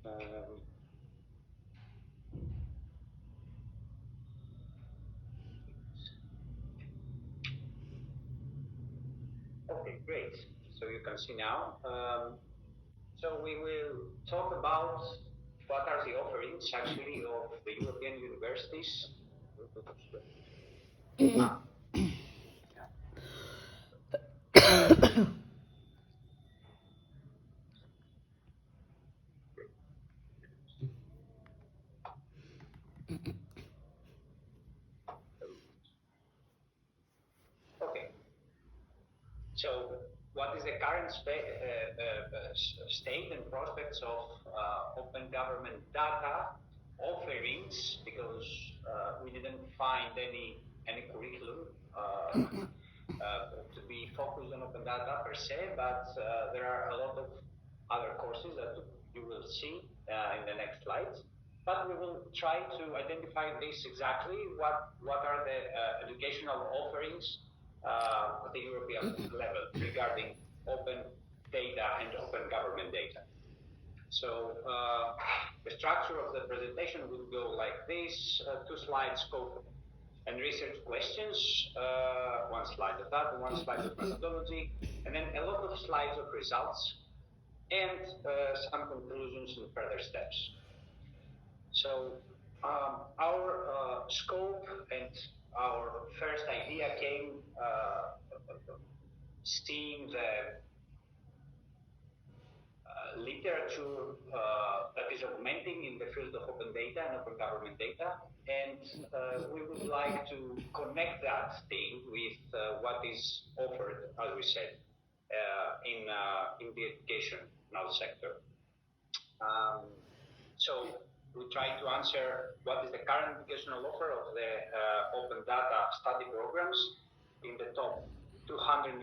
program. Okay, great. So you can see now. So we will talk about what are the offerings actually of the European universities. Okay. So what is the current state and prospects of open government data offerings? Because we didn't find any curriculum to be focused on open data per se, but there are a lot of other courses that you will see in the next slides. But we will try to identify this exactly, what are the educational offerings at the European level regarding open data and open government data. So the structure of the presentation would go like this: 2 slides, scope and research questions, 1 slide of that, 1 slide of methodology, and then a lot of slides of results, and some conclusions and further steps. So our scope and our first idea came seeing the literature that is augmenting in the field of open data and open government data, and we would like to connect that thing with what is offered, as we said, in the education now sector. So we try to answer what is the current educational offer of the open data study programs in the top 200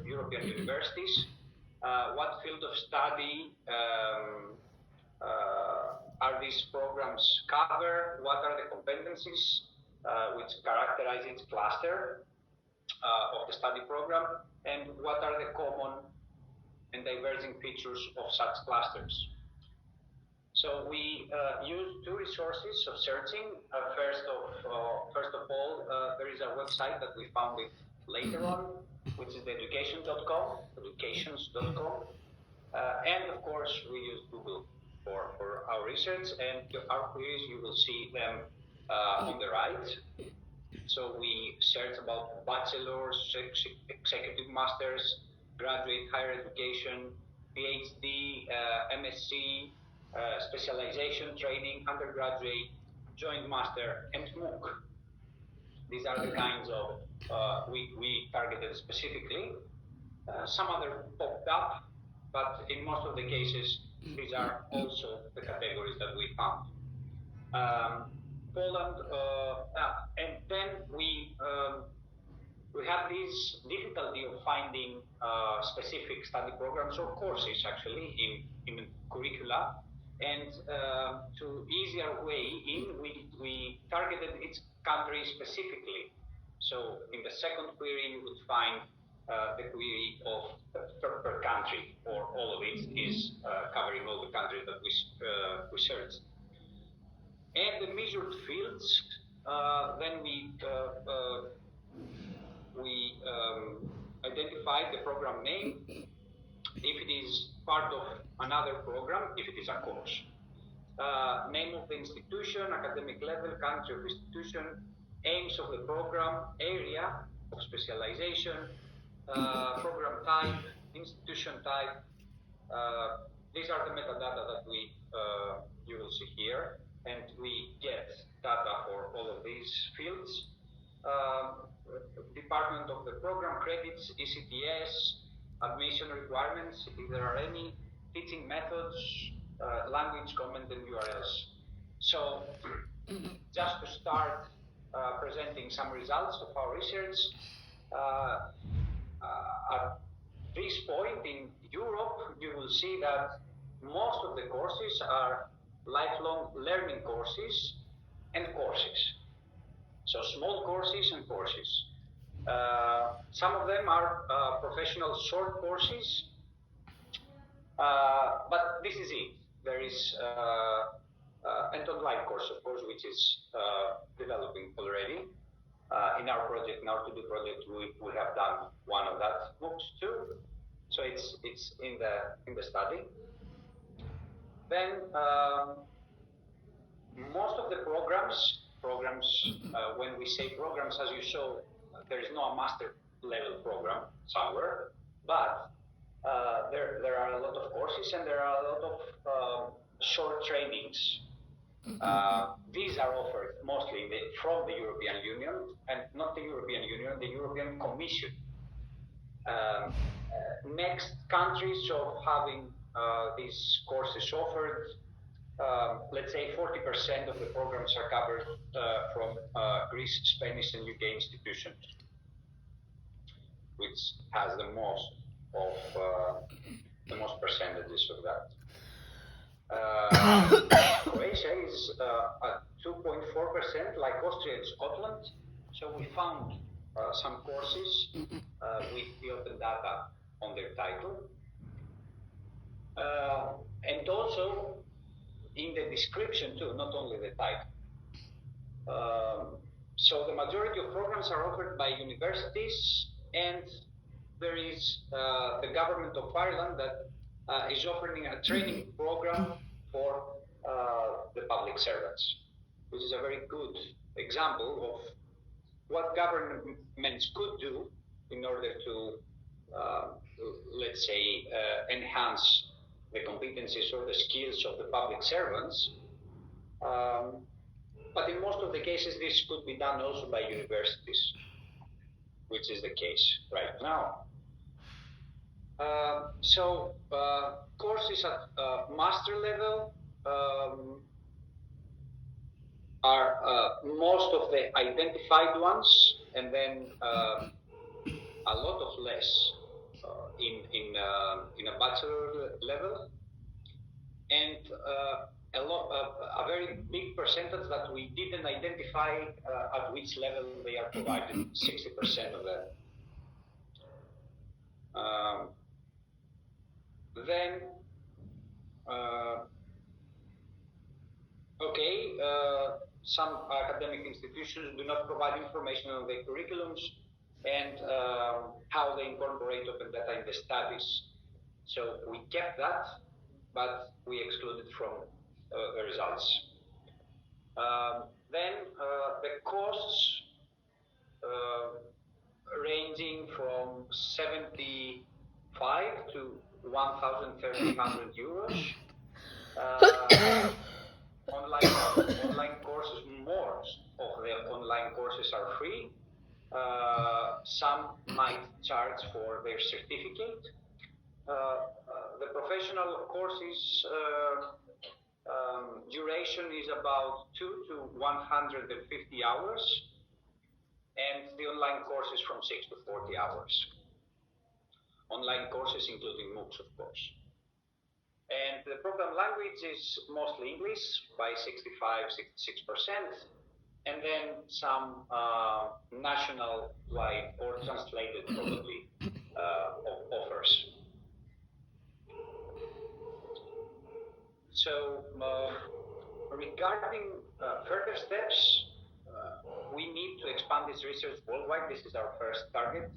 European universities. What field of study are these programs cover? What are the competencies which characterize its cluster of the study program? And what are the common and diverging features of such clusters? So we use 2 resources of searching. First of all, there is a website that we found it later on, which is the educations.com, and of course we use Google for our research, and our queries, you will see them on the right. So we search about bachelor's, executive masters, graduate higher education, PhD, MSc, specialization training, undergraduate, joint master, and MOOC. These are the kinds of we targeted specifically. Some other popped up, but in most of the cases, these are also the categories that we found. Poland, and then we have this difficulty of finding specific study programs or courses actually in curricula, and to easier way in, we targeted each country specifically. So in the second query, you would find the query of per country, or all of it is covering all the countries that we searched. And the measured fields, then we identified the program name, if it is part of another program, if it is a course. Name of the institution, academic level, country of institution, aims of the program, area of specialization, program type, institution type. These are the metadata that you will see here, and we get data for all of these fields. Department of the program, credits, ECTS, admission requirements, if there are any, teaching methods, language, comment, and URLs. So just to start presenting some results of our research, at this point in Europe, you will see that most of the courses are lifelong learning courses and courses. So small courses and courses. Some of them are professional short courses, But this is it. There is an online course, of course, which is developing already. In our project, in our ToDo project, we have done one of that MOOCs too. So it's in the study. Then most of the programs, when we say programs, as you saw, there is no master level program somewhere, but there are a lot of courses and there are a lot of short trainings. These are offered mostly from the European Union, and not the European Union, the European Commission. Next countries of having these courses offered, let's say 40% of the programs are covered from Greece, Spanish, and UK institutions, which has the most percentages of that. Croatia is at 2.4%, like Austria and Scotland. So we found some courses with the open data on their title. And also in the description too, not only the title. So the majority of programs are offered by universities, and there is the government of Ireland that is offering a training program for the public servants, which is a very good example of what governments could do in order to, let's say, enhance the competencies or the skills of the public servants. But in most of the cases, this could be done also by universities, which is the case right now. So courses at master level are most of the identified ones, and then a lot of less in a bachelor level, and a very big percentage that we didn't identify at which level they are provided, 60% of them. Then, some academic institutions do not provide information on their curriculums and how they incorporate open data in the studies. So we kept that, but we excluded from the results. Then the costs ranging from 75 to 1,300 euros. Online courses, most of the online courses are free. Some might charge for their certificate. The professional courses duration is about 2 to 150 hours, and the online courses from 6 to 40 hours. Online courses including MOOCs, of course. And the program language is mostly English by 65-66%, and then some national-wide or translated probably offers. So regarding further steps, we need to expand this research worldwide. This is our first target.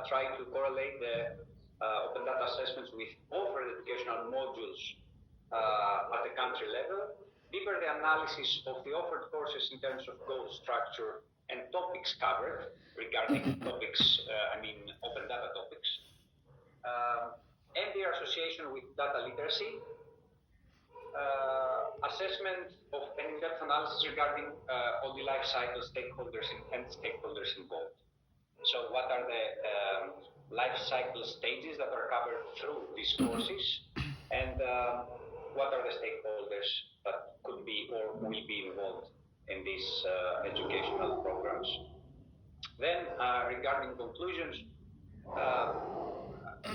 Try to correlate the open data assessments with offered educational modules at the country level. Deeper the analysis of the offered courses in terms of goal structure and topics covered regarding topics, open data topics. And their association with data literacy. Assessment of an in-depth analysis regarding all the life cycle stakeholders and stakeholders involved. So what are the life cycle stages that are covered through these courses, and what are the stakeholders that could be or will be involved in these educational programs. Then regarding conclusions,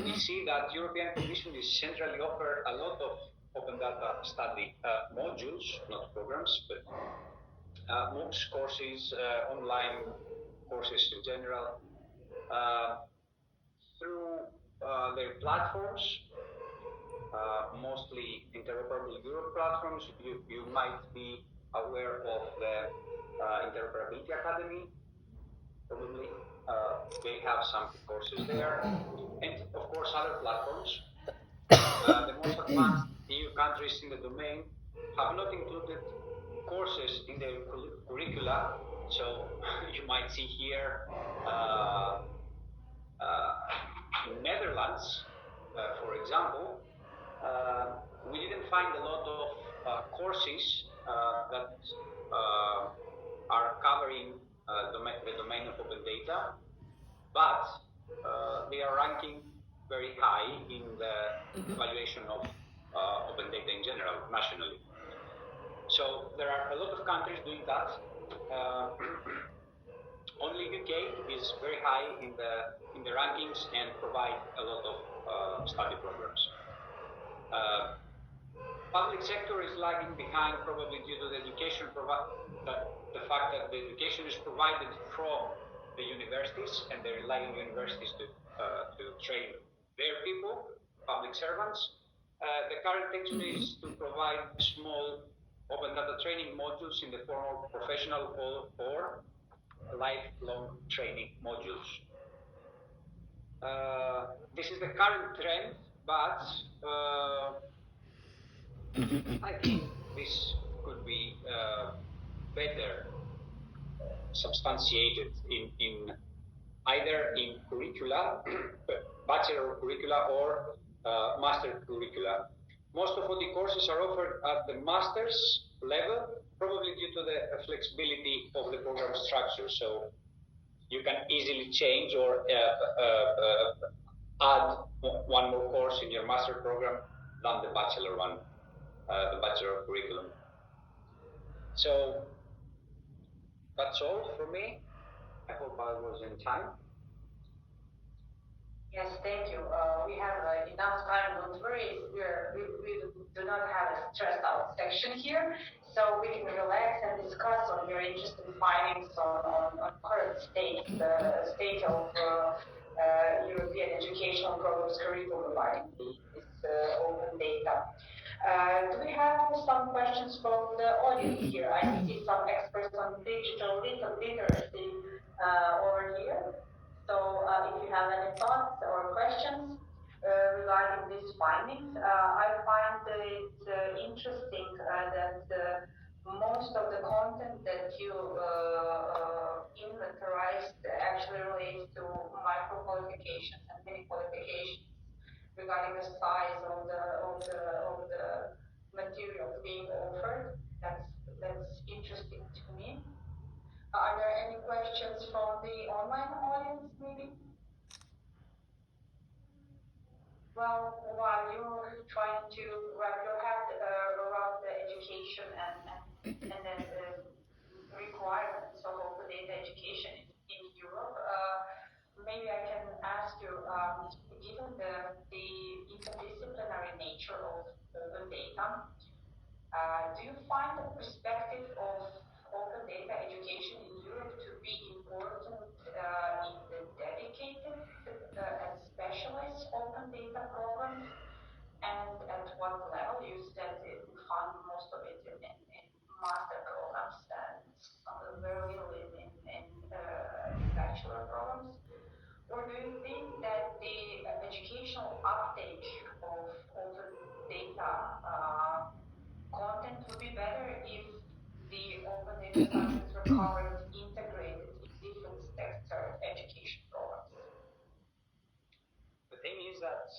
we see that European Commission is centrally offer a lot of open data study modules, not programs, but MOOCs courses, online courses in general, through their platforms, the Interoperable Europe platforms. You might be aware of the Interoperability Academy, probably. They have some courses there. And of course, other platforms. The most advanced EU countries in the domain have not included courses in their curricula. So you might see here Netherlands, for example, we didn't find a lot of courses that are covering the domain of open data, but they are ranking very high in the evaluation of open data in general, nationally. So there are a lot of countries doing that. Only UK is very high in the rankings and provide a lot of study programs. Public sector is lagging behind, probably due to the education the fact that the education is provided from the universities, and they rely on universities to train their people, public servants. The current thing is to provide small open data training modules in the form of professional or lifelong training modules. This is the current trend, but I think this could be better substantiated in either in curricula, bachelor curricula or master curricula. Most of the courses are offered at the master's level, probably due to the flexibility of the program structure. So you can easily change or add one more course in your master program than the bachelor one, the bachelor curriculum. So that's all for me. I hope I was in time. Yes, thank you. We have enough time. Don't worry. We do not have a stressed out section here, so we can relax and discuss on your interesting findings on current state, the state of European educational programs curriculum regarding this open data. Do we have some questions from the audience here? I see some experts on digital literacy over here. So if you have any thoughts or questions regarding these findings, I find it interesting that most of the content that you inventarized actually relates to micro qualifications and mini qualifications regarding the size of the materials being offered. That's interesting to me. Are there any questions from the online audience, maybe? Well, while you're trying to wrap your head around the education and then the requirements of open data education in Europe, maybe I can ask you, given the interdisciplinary nature of open data, do you find the perspective of open data education in Europe to be important in the dedicated and specialized open data programs? And at what level? You said you found most of it in master programs and very little in bachelor programs. Or do you think that the educational uptake of open data content would be better if the open data subjects were covered, integrated in different sector education programs? The thing is that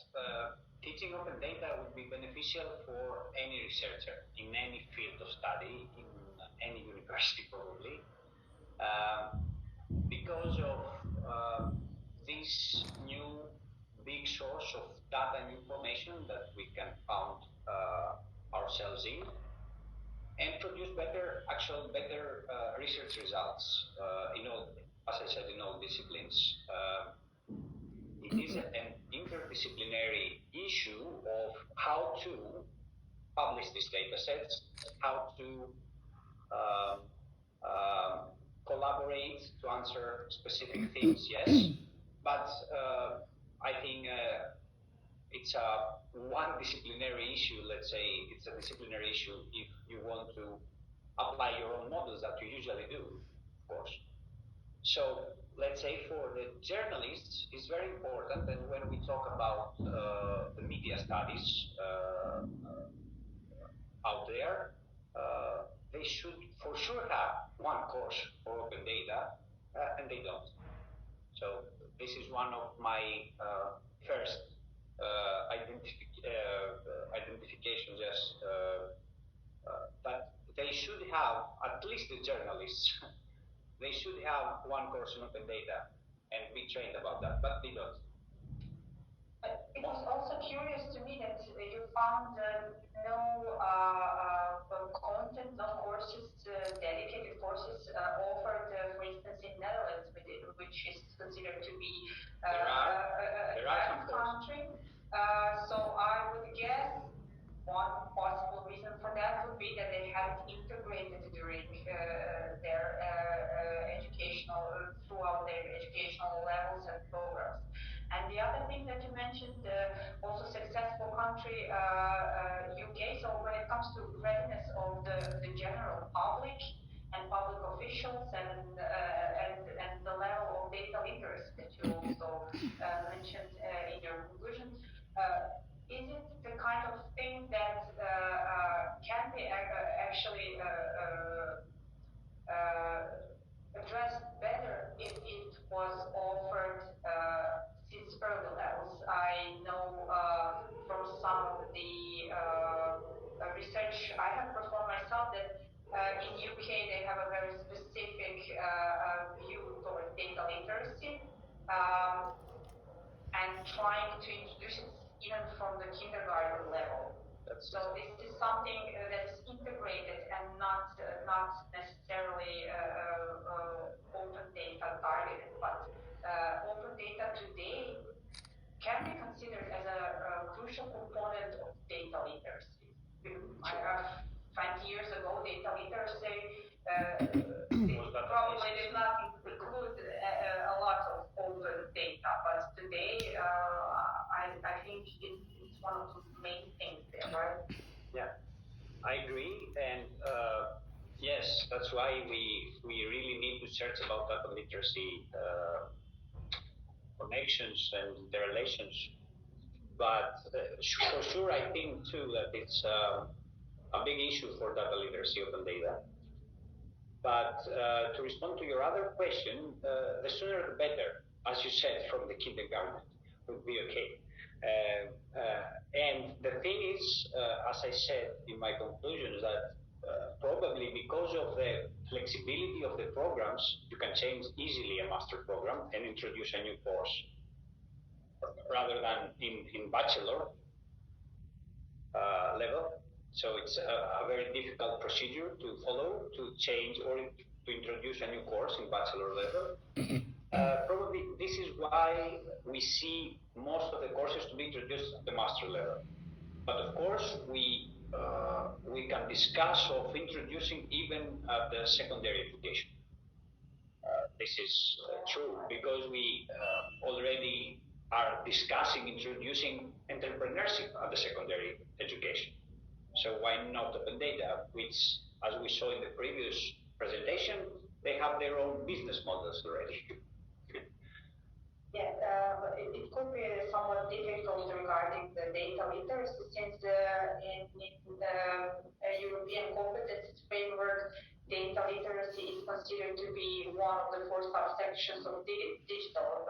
teaching open data would be beneficial for any researcher in any field of study, in any university probably, because of this new big source of data and information that we can found ourselves in, and produce better research results in all, as I said, in all disciplines. It is an interdisciplinary issue of how to publish these data sets, how to collaborate to answer specific things, yes, but I think it's a one disciplinary issue. Let's say it's a disciplinary issue if you want to apply your own models that you usually do, of course. So let's say for the journalists, it's very important. And when we talk about the media studies out there, they should for sure have one course for open data, and they don't. So this is one of my first identifications. Yes, that they should have, at least the journalists, they should have one course in open data and be trained about that, but they don't. It was also curious to me that you found no content, no courses, dedicated courses offered, for instance, in Netherlands, which is considered to be a advanced country. So I would guess one possible reason for that would be that they haven't integrated during their educational, throughout their educational levels and programs. And the other thing that you mentioned, also successful country, UK. So when it comes to readiness of the general public and public officials and the level of data literacy that you also mentioned in your conclusion, is it the kind of thing that can be actually addressed better if it was offered since early levels? I know from some of the research I have performed myself that in UK they have a very specific view towards data literacy, and trying to introduce it even from the kindergarten level. So this is something that is integrated and not necessarily open data targeted, but open data today can be considered as a crucial component of data literacy. I have 20 years ago, data literacy probably did not include a lot of open data, but today I think it's one of the main things there, right? Yeah, I agree, and yes, that's why we really need to search about data literacy connections and the relations. But for sure, I think too that it's a big issue for data literacy, open data. But to respond to your other question, the sooner the better, as you said, from the kindergarten would be okay. And the thing is, as I said in my conclusions, that probably because of the flexibility of the programs, you can change easily a master program and introduce a new course rather than in bachelor level. So it's a very difficult procedure to follow, to change or to introduce a new course in bachelor level. Probably this is why we see most of the courses to be introduced at the master level. But of course, we can discuss of introducing even at the secondary education. This is true because we already are discussing introducing entrepreneurship at the secondary education. So why not open data, which, as we saw in the previous presentation, they have their own business models already. Yeah, it could be somewhat difficult regarding the data literacy since in the European competence framework, data literacy is considered to be one of the 4 subsections of digital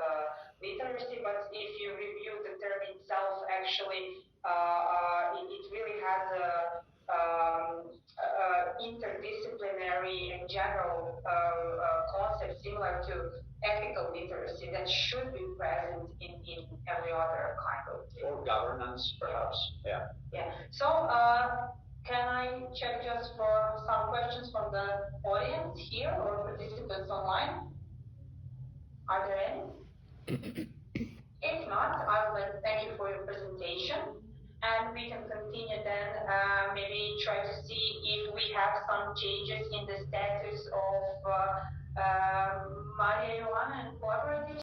literacy. But if you review the term itself, actually, it really has a interdisciplinary and general concept similar to ethical literacy that should be present in every other kind of thing. Or governance, perhaps. Yeah. Yeah. So, can I check just for some questions from the audience here or participants online? Are there any? If not, I would like to thank you for your presentation. And we can continue then, maybe try to see if we have some changes in the status of Maria Joanna and collaborators.